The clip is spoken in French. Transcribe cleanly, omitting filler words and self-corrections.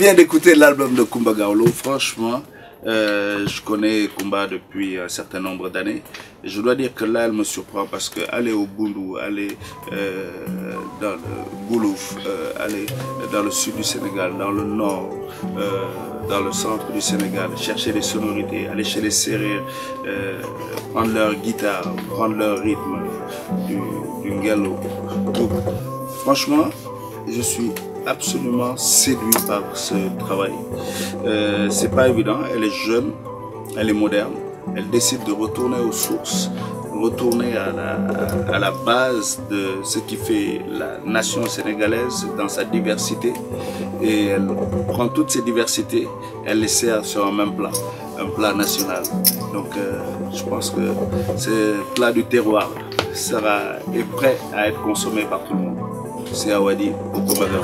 viens d'écouter l'album de Coumba Gawlo. Franchement, je connais Coumba depuis un certain nombre d'années. Et je dois dire que là, elle me surprend parce qu'aller au Boulou, aller dans le Goulouf, aller dans le sud du Sénégal, dans le nord, dans le centre du Sénégal, chercher des sonorités, aller chez les Sérères, prendre leur guitare, prendre leur rythme du Ngelo. Donc, franchement, je suis absolument séduit par ce travail. C'est pas évident, elle est jeune, elle est moderne, elle décide de retourner aux sources, retourner à la base de ce qui fait la nation sénégalaise dans sa diversité, et elle prend toutes ces diversités, elle les sert sur un même plat, un plat national. Donc je pense que ce plat du terroir est prêt à être consommé par tout le monde. C'est Awadi au Coumba Gawlo.